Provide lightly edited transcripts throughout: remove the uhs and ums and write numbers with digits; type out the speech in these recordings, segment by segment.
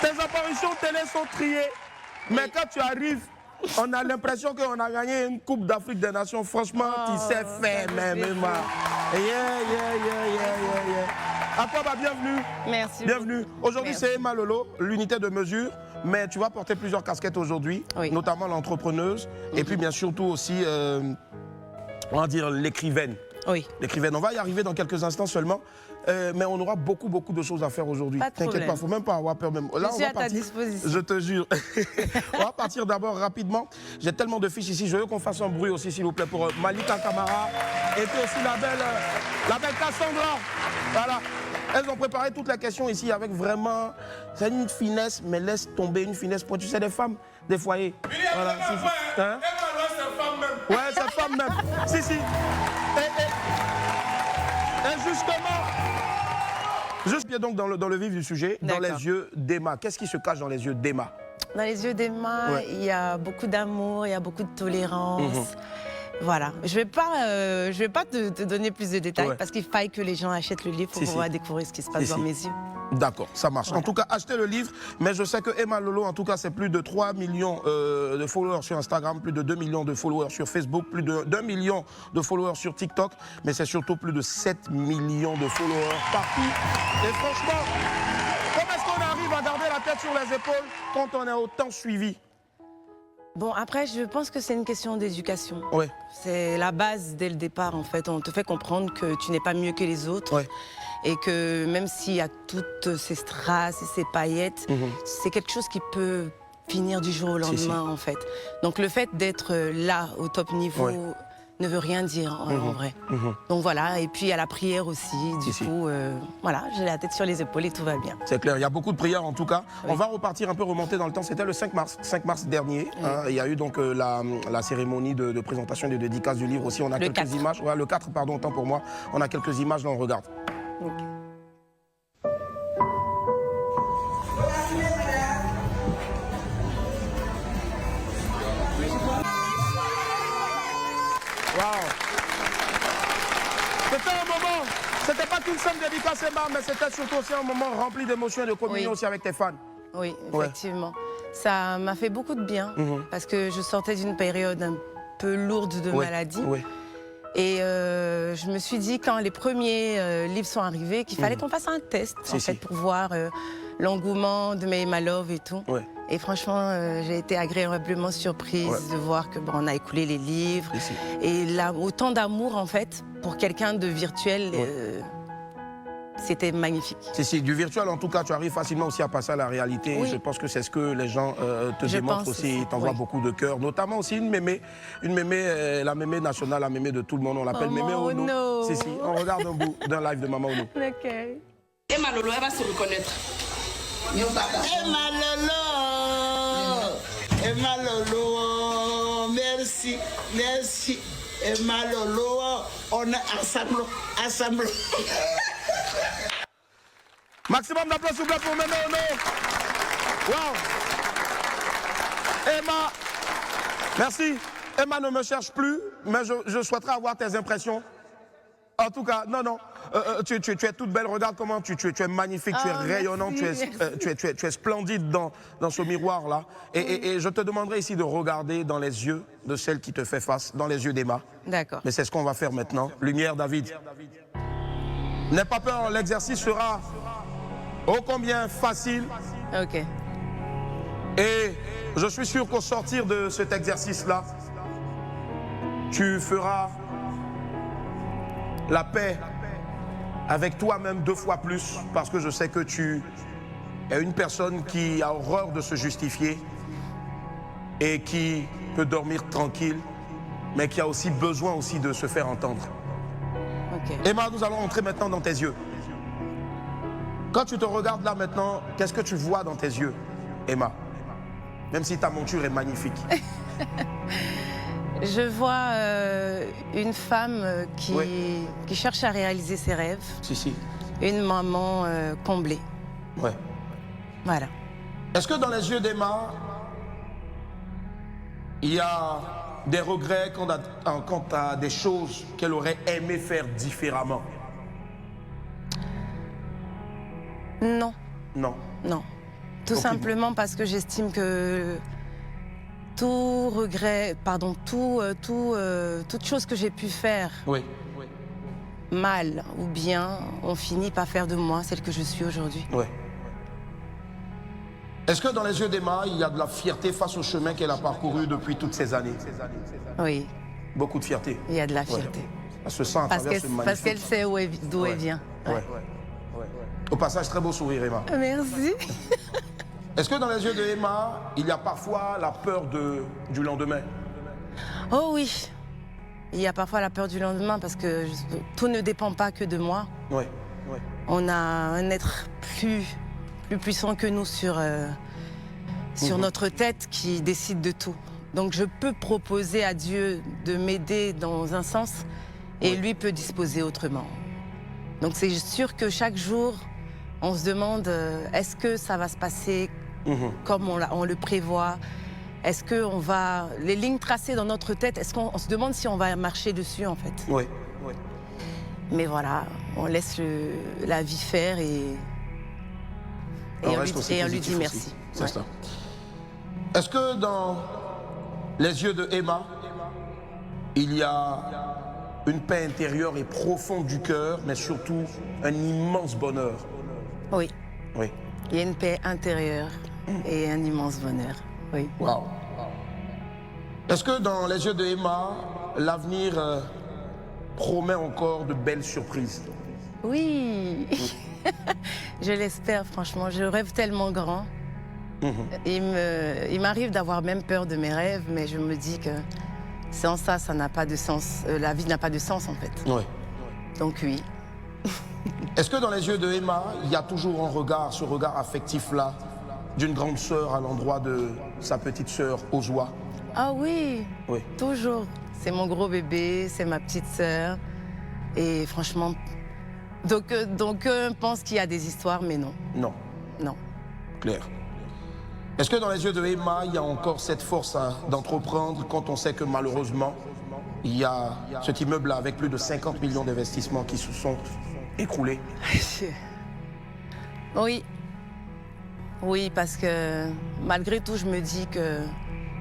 Tes apparitions télé sont triées. Mais quand tu arrives, on a l'impression qu'on a gagné une Coupe d'Afrique des Nations. Franchement, tu sais faire, même. À toi, bienvenue. Merci. Bienvenue. Aujourd'hui, c'est Emma Lolo, l'unité de mesure. Mais tu vas porter plusieurs casquettes aujourd'hui, notamment l'entrepreneuse. Et puis, bien surtout aussi, on va dire l'écrivaine. Oui. L'écrivaine. On va y arriver dans quelques instants seulement. Mais on aura beaucoup de choses à faire aujourd'hui. T'inquiète pas, il ne faut même pas avoir peur. Même. Là, je suis à ta disposition. Je te jure. On va partir d'abord rapidement. J'ai tellement de fiches ici. Je veux qu'on fasse un bruit aussi, s'il vous plaît, pour Malika Camara. Et puis aussi la belle Cassandra. Voilà. Elles ont préparé toutes les questions ici avec vraiment... C'est une finesse, mais laisse tomber une finesse. Pour, tu sais, des femmes, des foyers. Voilà. Hein? C'est femme même. Ouais, c'est femme même. Si. Et justement... Juste bien donc dans le vif du sujet, dans les yeux d'Emma. Qu'est-ce qui se cache dans les yeux d'Emma? Dans les yeux d'Emma, il y a beaucoup d'amour, il y a beaucoup de tolérance. Voilà. Je vais pas te donner plus de détails parce qu'il faille que les gens achètent le livre pour pouvoir découvrir ce qui se passe dans mes yeux. D'accord, ça marche. Voilà. En tout cas, achetez le livre. Mais je sais que Emma Lolo, en tout cas, c'est plus de 3 millions de followers sur Instagram, plus de 2 millions de followers sur Facebook, plus de 2 millions de followers sur TikTok. Mais c'est surtout plus de 7 millions de followers partout. Et franchement, comment est-ce qu'on arrive à garder la tête sur les épaules quand on est autant suivi? Bon, après, je pense que c'est une question d'éducation. Ouais. C'est la base dès le départ, en fait. On te fait comprendre que tu n'es pas mieux que les autres. Ouais. Et que même s'il y a toutes ces strass et ces paillettes, c'est quelque chose qui peut finir du jour au lendemain, en fait. Donc le fait d'être là, au top niveau, ne veut rien dire, en vrai. Donc voilà, et puis il y a la prière aussi. Du coup, voilà, j'ai la tête sur les épaules et tout va bien. C'est clair, il y a beaucoup de prières en tout cas. On va repartir un peu, remonter dans le temps. C'était le 5 mars dernier. Il y a eu donc la cérémonie de présentation et de dédicace du livre aussi. On a quelques images. Ouais, le 4, pardon, autant pour moi. On a quelques images, là on regarde. C'était un moment, c'était pas qu'une simple dédicace, Emma, mais c'était surtout aussi un moment rempli d'émotions et de communion aussi avec tes fans. Oui, effectivement. Ça m'a fait beaucoup de bien parce que je sortais d'une période un peu lourde de maladie. Et je me suis dit, quand les premiers livres sont arrivés, qu'il fallait qu'on fasse un test en fait, pour voir l'engouement de Emma Love et tout. Et franchement, j'ai été agréablement surprise de voir que on a écoulé les livres. Et là, autant d'amour en fait pour quelqu'un de virtuel. C'était magnifique. Si, du virtuel, en tout cas, tu arrives facilement aussi à passer à la réalité. Je pense que c'est ce que les gens te démontrent aussi. Ils t'envoient beaucoup de cœur. Notamment aussi une mémé, la mémé nationale, la mémé de tout le monde. On l'appelle Mémé Ono. Si, on regarde un bout d'un live de Maman Ono. Emma Lolo, elle va se reconnaître. Emma Lolo! Emma Lolo! Merci. Emma Lolo, on est ensemble. Maximum d'applaudissements pour Mémé Ono. Wow. Emma, merci. Emma ne me cherche plus, mais je souhaiterais avoir tes impressions. En tout cas, non. Tu es toute belle. Regarde comment tu es magnifique, tu es rayonnante, tu es splendide dans ce miroir-là. Et je te demanderai ici de regarder dans les yeux de celle qui te fait face, dans les yeux d'Emma. D'accord. Mais c'est ce qu'on va faire maintenant. Lumière, David. N'aie pas peur, l'exercice sera ô combien facile. Ok. Et je suis sûr qu'au sortir de cet exercice-là, tu feras la paix avec toi-même 2 fois plus, parce que je sais que tu es une personne qui a horreur de se justifier et qui peut dormir tranquille, mais qui a aussi besoin aussi de se faire entendre. Emma, nous allons entrer maintenant dans tes yeux. Quand tu te regardes là maintenant, qu'est-ce que tu vois dans tes yeux, Emma? Même si ta monture est magnifique. Je vois une femme qui cherche à réaliser ses rêves. Une maman comblée. Voilà. Est-ce que dans les yeux d'Emma, il y a des regrets quant à des choses qu'elle aurait aimé faire différemment? Non. Non. Non. Tout simplement parce que j'estime que tout regret, pardon, toute chose que j'ai pu faire mal ou bien, on finit par faire de moi celle que je suis aujourd'hui. Oui. Est-ce que dans les yeux d'Emma, il y a de la fierté face au chemin qu'elle a parcouru depuis toutes ces années? Oui. Beaucoup de fierté. Il y a de la fierté. Elle se sent à travers ce magnifique... Parce qu'elle sait d'où elle vient. Au passage, très beau sourire, Emma. Merci. Est-ce que dans les yeux de Emma, il y a parfois la peur du lendemain? Oh oui. Il y a parfois la peur du lendemain parce que tout ne dépend pas que de moi. Oui. On a un être plus puissant que nous sur notre tête qui décide de tout. Donc je peux proposer à Dieu de m'aider dans un sens et lui peut disposer autrement. Donc c'est sûr que chaque jour, on se demande est-ce que ça va se passer comme on le prévoit? Est-ce qu'on va... Les lignes tracées dans notre tête, est-ce qu'on se demande si on va marcher dessus en fait? Oui. Mais voilà, on laisse la vie faire et on lui dit merci. C'est ça. Est-ce que dans les yeux de Emma, il y a une paix intérieure et profonde du cœur, mais surtout un immense bonheur? Oui. Oui. Il y a une paix intérieure et un immense bonheur. Oui. Wow. Est-ce que dans les yeux de Emma, l'avenir promet encore de belles surprises? Oui. Je l'espère, franchement. Je rêve tellement grand. Il m'arrive d'avoir même peur de mes rêves, mais je me dis que sans ça, ça n'a pas de sens. La vie n'a pas de sens, en fait. Oui. Donc oui. Est-ce que dans les yeux de Emma, il y a toujours un regard, ce regard affectif-là, d'une grande sœur à l'endroit de sa petite sœur, Ozwa? Ah oui, oui, toujours. C'est mon gros bébé, c'est ma petite sœur. Et franchement, donc on pense qu'il y a des histoires, mais non. Non. Non. Clair. Est-ce que dans les yeux de Emma, il y a encore cette force d'entreprendre quand on sait que malheureusement, il y a cet immeuble-là avec plus de 50 millions d'investissements qui se sont écroulés? Oui. Oui, parce que malgré tout, je me dis que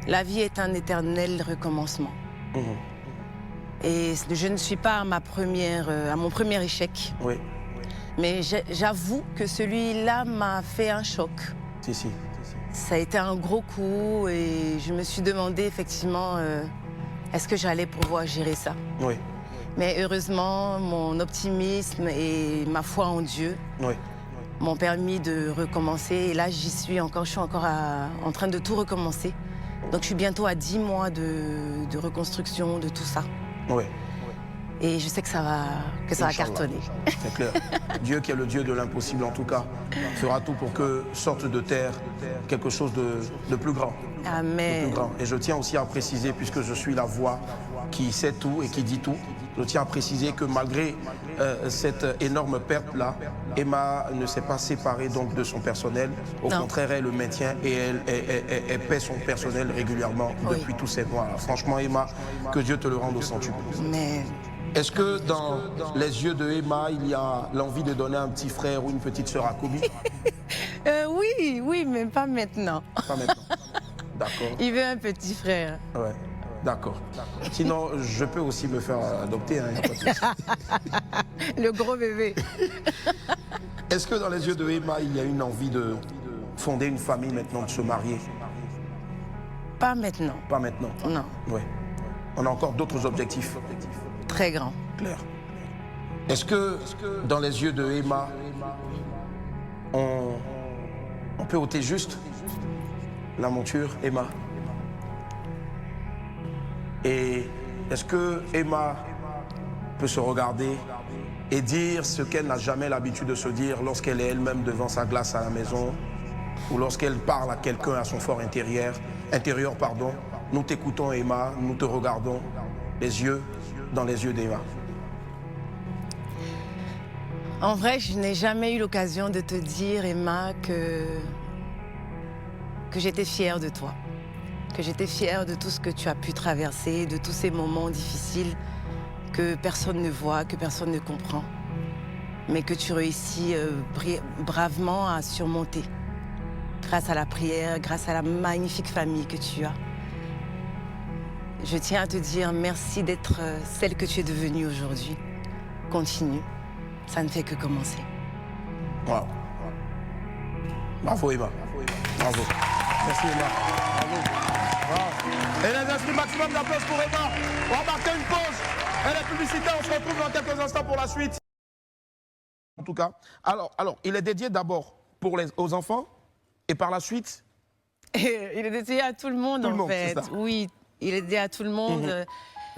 la vie est un éternel recommencement. Et je ne suis pas à mon premier échec. Oui. Mais j'avoue que celui-là m'a fait un choc. Si. Ça a été un gros coup et je me suis demandé effectivement est-ce que j'allais pouvoir gérer ça. Oui. Mais heureusement, mon optimisme et ma foi en Dieu m'ont permis de recommencer. Et là, je suis encore en train de tout recommencer. Donc je suis bientôt à 10 mois de reconstruction de tout ça. Oui. Et je sais que ça va cartonner. C'est clair. Dieu qui est le Dieu de l'impossible en tout cas, fera tout pour que sorte de terre quelque chose de plus grand. Amen. De plus grand. Et je tiens aussi à préciser, puisque je suis la voix qui sait tout et qui dit tout, je tiens à préciser que malgré cette énorme perte-là, Emma ne s'est pas séparée donc de son personnel. Au contraire, elle le maintient et elle paie son personnel régulièrement depuis tous ces mois. Franchement, Emma, que Dieu te le rende au centuple. Mais... Est-ce que dans les yeux de Emma, il y a l'envie de donner un petit frère ou une petite sœur à Kobe? Oui, mais pas maintenant. Pas maintenant. D'accord. Il veut un petit frère. Ouais, d'accord. Sinon, je peux aussi me faire adopter, hein, y a pas de souci. Le gros bébé. Est-ce que dans les yeux de Emma, il y a une envie de fonder une famille maintenant, de se marier? Pas maintenant. Pas maintenant? Non. Oui. On a encore d'autres objectifs? Très grand. Clair. Est-ce que dans les yeux de Emma, on peut ôter juste la monture, Emma? Et est-ce que Emma peut se regarder et dire ce qu'elle n'a jamais l'habitude de se dire lorsqu'elle est elle-même devant sa glace à la maison ou lorsqu'elle parle à quelqu'un à son fort intérieur, Nous t'écoutons, Emma, nous te regardons, les yeux dans les yeux d'Emma. En vrai, je n'ai jamais eu l'occasion de te dire, Emma, que j'étais fière de toi. Que j'étais fière de tout ce que tu as pu traverser, de tous ces moments difficiles que personne ne voit, que personne ne comprend, mais que tu réussis bravement à surmonter grâce à la prière, grâce à la magnifique famille que tu as. Je tiens à te dire merci d'être celle que tu es devenue aujourd'hui. Continue, ça ne fait que commencer. Wow. Bravo Emma. Bravo. Merci Emma. Bravo. Wow. Et les inscrits, maximum d'applaudissements pour Emma. On va marquer une pause. Et la publicité, on se retrouve dans quelques instants pour la suite. En tout cas, alors il est dédié d'abord aux enfants et par la suite. Il est dédié à tout le monde en fait. Oui, il est dédié à tout le monde.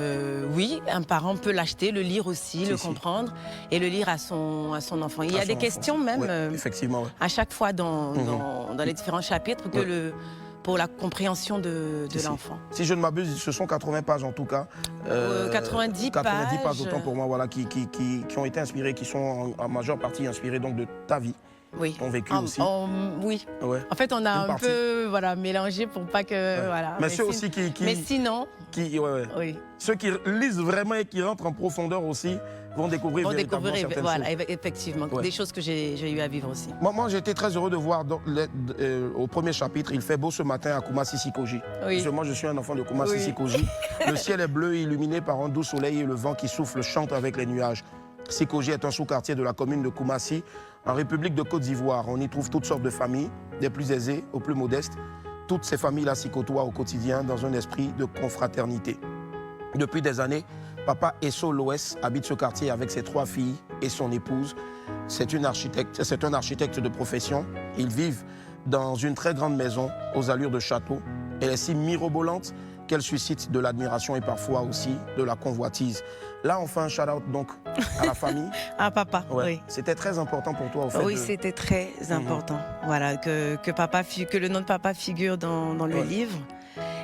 Oui, un parent peut l'acheter, le lire aussi, le comprendre et le lire à son enfant. Il y a des questions même effectivement, à chaque fois dans les différents chapitres pour la compréhension de l'enfant. Si je ne m'abuse, ce sont 80 pages en tout cas. 90 pages autant pour moi, voilà, qui ont été inspirées, qui sont en majeure partie inspirées donc de ta vie. Oui. Ton vécu aussi. Oui. Ouais. En fait, on a un peu mélangé pour pas que... Voilà. Mais ceux aussi qui... Mais sinon... Oui. Ceux qui lisent vraiment et qui rentrent en profondeur aussi vont découvrir véritablement certaines voilà, choses. Effectivement, des choses que j'ai eu à vivre aussi. Moi j'ai été très heureux de voir au premier chapitre, il fait beau ce matin à Kumasi Sikoji. Oui. Moi je suis un enfant de Kumasi Sikoji. Le ciel est bleu, illuminé par un doux soleil et le vent qui souffle chante avec les nuages. Sikoji est un sous-quartier de la commune de Kumasi, en République de Côte d'Ivoire. On y trouve toutes sortes de familles, des plus aisées aux plus modestes. Toutes ces familles-là s'y côtoient au quotidien dans un esprit de confraternité. Depuis des années, papa Esso Loès habite ce quartier avec ses 3 filles et son épouse. C'est un architecte de profession. Ils vivent dans une très grande maison aux allures de château. Elle est si mirobolante qu'elle suscite de l'admiration et parfois aussi de la convoitise. Là, on fait un shout-out donc à la famille. À papa, oui. C'était très important pour toi au fait Oui, c'était très important. Voilà, que le nom de papa figure dans le livre.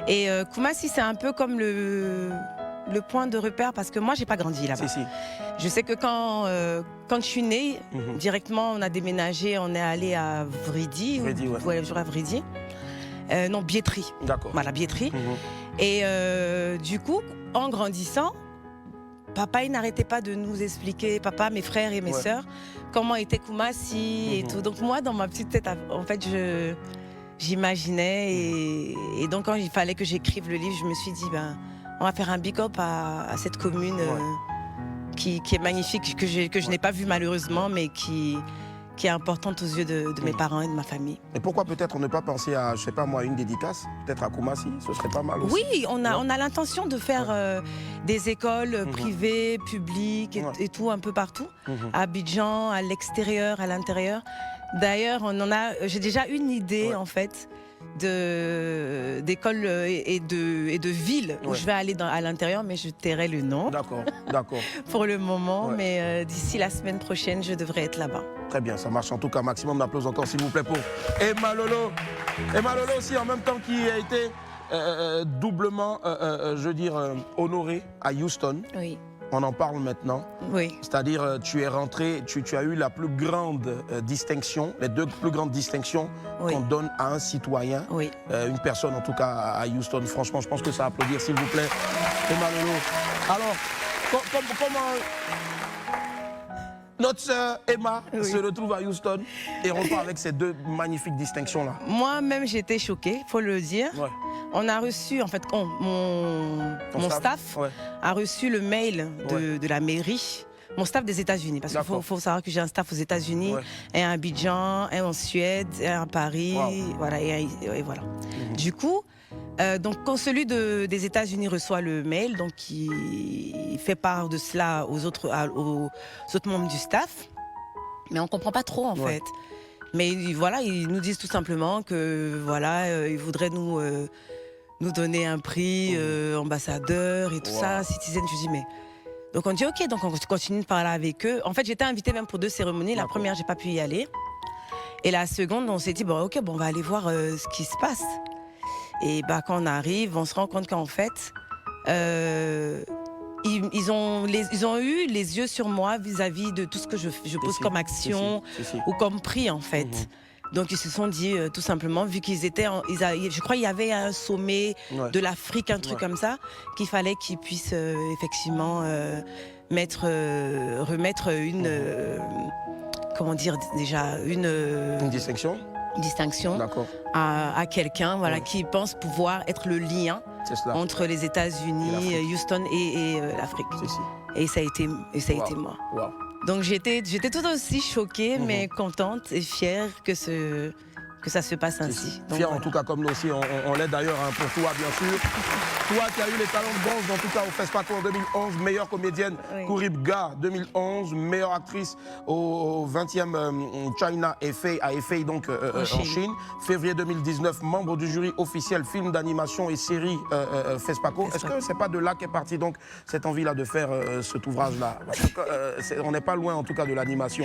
Et Kumasi, c'est un peu comme le point de repère parce que moi, j'ai pas grandi là-bas. Je sais que quand je suis née, directement, on a déménagé, on est allé à Vridi. À Vridi. Non, Biétry. D'accord. Voilà, Biétry. Et du coup, en grandissant, papa, il n'arrêtait pas de nous expliquer, papa, mes frères et mes sœurs, comment était Kumasi et tout. Donc moi, dans ma petite tête, en fait, j'imaginais. Et donc, quand il fallait que j'écrive le livre, je me suis dit, on va faire un big up à cette commune qui est magnifique, que je n'ai pas vue malheureusement, mais qui est importante aux yeux de mes parents et de ma famille. Et pourquoi peut-être ne pas penser à, je sais pas moi, une dédicace, peut-être à Kumasi, ce serait pas mal aussi. Oui, on a l'intention de faire des écoles privées, publiques et tout, un peu partout, à Abidjan, à l'extérieur, à l'intérieur. D'ailleurs, j'ai déjà une idée en fait d'écoles et de villes où je vais aller à l'intérieur, mais je tairai le nom. D'accord. Pour le moment, mais d'ici la semaine prochaine, je devrais être là-bas. Très bien, ça marche en tout cas. Maximum d'applaudissements encore, s'il vous plaît, pour Emma Lolo. Emma Lolo aussi, en même temps, qui a été doublement, honorée à Houston. Oui. On en parle maintenant. Oui. C'est-à-dire, tu es rentré, tu as eu la plus grande distinction, les 2 plus grandes distinctions qu'on donne à un citoyen, une personne en tout cas à Houston. Franchement, je pense que ça à applaudir, s'il vous plaît, Emma Lolo. Alors, comment notre sœur Emma se retrouve à Houston et repart avec ces 2 magnifiques distinctions-là? Moi-même, j'étais choquée, il faut le dire. On a reçu, en fait, mon staff a reçu le mail de la mairie, mon staff des États-Unis, parce qu'il faut savoir que j'ai un staff aux États-Unis, un à Abidjan, un en Suède, un à Paris, voilà, et voilà. Du coup, donc quand celui des États-Unis reçoit le mail, donc il fait part de cela aux autres membres du staff, mais on comprend pas trop en fait. Mais voilà, ils nous disent tout simplement que voilà, ils voudraient nous donner un prix ambassadeur et tout ça, Citizen. Je dis mais donc on dit ok, donc on continue de parler avec eux. En fait, j'étais invitée même pour 2 cérémonies. La première, j'ai pas pu y aller, et la seconde, on s'est dit bon ok, on va aller voir ce qui se passe. Et quand on arrive, on se rend compte qu'en fait, ils ont eu les yeux sur moi vis-à-vis de tout ce que je pose comme action ou comme prix en fait. Donc ils se sont dit tout simplement, vu qu'ils étaient, je crois qu'il y avait un sommet de l'Afrique, un truc comme ça, qu'il fallait qu'ils puissent effectivement remettre une, comment dire déjà, une distinction. distinction à quelqu'un voilà, qui pense pouvoir être le lien entre les États-Unis, Houston et l'Afrique. Et ça a été moi. Wow. Donc j'étais tout aussi choquée, mais contente et fière que ça se passe ainsi. Donc, fière en tout cas comme nous aussi, on l'aide d'ailleurs hein, pour toi bien sûr. Toi qui as eu les talents de bronze en tout cas au FESPACO en 2011, meilleure comédienne Kourib Ga 2011, meilleure actrice au 20e China FA donc en Chine. Février 2019, membre du jury officiel film d'animation et série FESPACO. Est-ce que c'est pas de là qu'est partie donc cette envie-là de faire cet ouvrage-là? On n'est pas loin en tout cas de l'animation.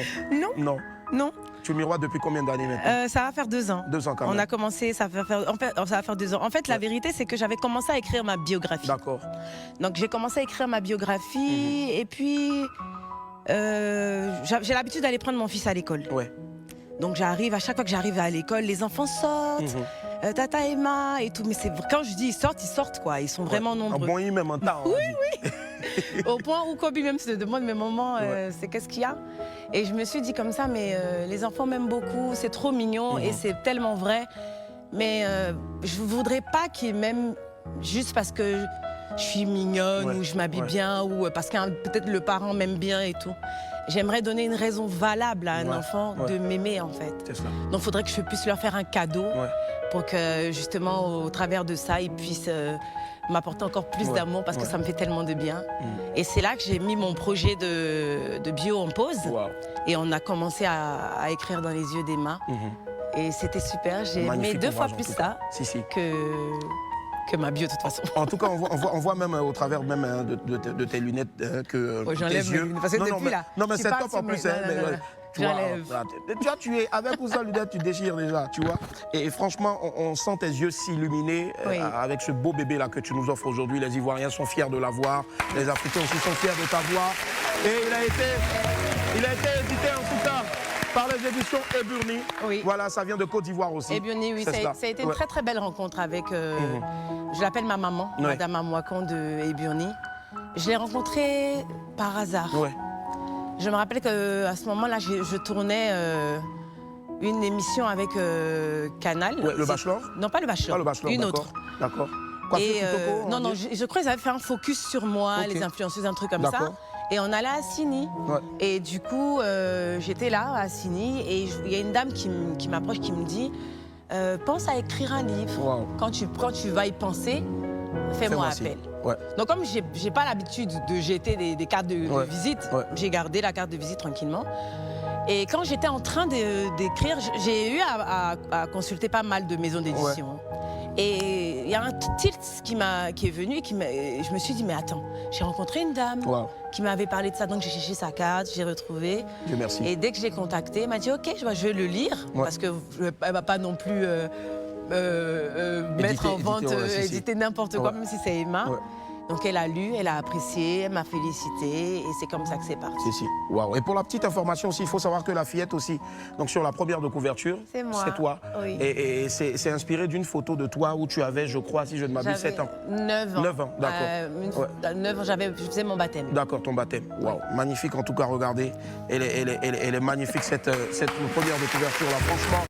Non. Non. Tu miroites depuis combien d'années maintenant? Ça va faire 2 ans. 2 ans quand même. On a commencé, ça va faire 2 ans. En fait, la vérité, c'est que j'avais commencé à écrire ma biographie. D'accord. Donc j'ai commencé à écrire ma biographie et puis j'ai l'habitude d'aller prendre mon fils à l'école. Ouais. Donc à chaque fois que j'arrive à l'école, les enfants sortent. Tata Emma et tout, mais quand je dis ils sortent quoi, ils sont vraiment nombreux. Un bon même en temps. Oui. Au point où Kobe même se demande, mais maman, c'est qu'est-ce qu'il y a? Et je me suis dit comme ça, mais les enfants m'aiment beaucoup, c'est trop mignon et c'est tellement vrai. Mais je voudrais pas qu'ils m'aiment juste parce que je suis mignonne ou je m'habille bien ou parce que peut-être le parent m'aime bien et tout. J'aimerais donner une raison valable à un enfant de m'aimer en fait. Donc il faudrait que je puisse leur faire un cadeau pour que justement au travers de ça, ils puissent m'apporter encore plus d'amour parce que ça me fait tellement de bien. Et c'est là que j'ai mis mon projet de bio en pause et on a commencé à écrire dans les yeux d'Emma. Et c'était super, j'ai aimé 2 fois plus ça que ma bio de toute façon. En tout cas, on voit même au travers même de tes lunettes que tes yeux... Parce que depuis là, non mais c'est top en plus. Tu es avec ou sans lunettes, tu déchires déjà, tu vois. Et franchement, on sent tes yeux s'illuminer avec ce beau bébé là que tu nous offres aujourd'hui. Les Ivoiriens sont fiers de l'avoir, les Africains aussi sont fiers de t'avoir. Et il a été édité en tout cas par les éditions Eburni. Voilà, ça vient de Côte d'Ivoire aussi. Eburni, oui, ça a été une très très belle rencontre avec, je l'appelle ma maman, Madame Amouakon de Eburni. Je l'ai rencontrée par hasard. Je me rappelle qu'à ce moment-là, je tournais une émission avec Canal. Le Bachelor? Non, pas le Bachelor. Pas le Bachelor, une autre. D'accord. Et non, je crois qu'ils avaient fait un focus sur moi, les influenceuses, un truc comme ça. Et on allait à Sini. Et du coup, j'étais là à Sini et il y a une dame qui m'approche, qui me dit pense à écrire un livre. Quand tu vas y penser, fais-moi appel. Donc comme j'ai pas l'habitude de jeter des cartes de visite, j'ai gardé la carte de visite tranquillement. Et quand j'étais en train d'écrire, j'ai eu à consulter pas mal de maisons d'édition. Et il y a un tilt qui est venu et je me suis dit, mais attends, j'ai rencontré une dame qui m'avait parlé de ça, donc j'ai cherché sa carte, j'ai retrouvé. Dieu merci. Et dès que je l'ai contactée, elle m'a dit, ok, je vais le lire, parce qu'elle ne va pas non plus mettre en vente, éditer n'importe quoi, même si c'est Emma. Donc elle a lu, elle a apprécié, elle m'a félicité et c'est comme ça que c'est parti. Wow. Et pour la petite information aussi, il faut savoir que la fillette aussi, donc sur la première de couverture, c'est toi. Et c'est inspiré d'une photo de toi où tu avais, je crois, si je ne m'abuse, 7 ans. 9 ans. 9 ans, d'accord. 9 ans, je faisais mon baptême. D'accord, ton baptême. Wow. Magnifique en tout cas, regardez. Elle est magnifique cette première de couverture là, franchement.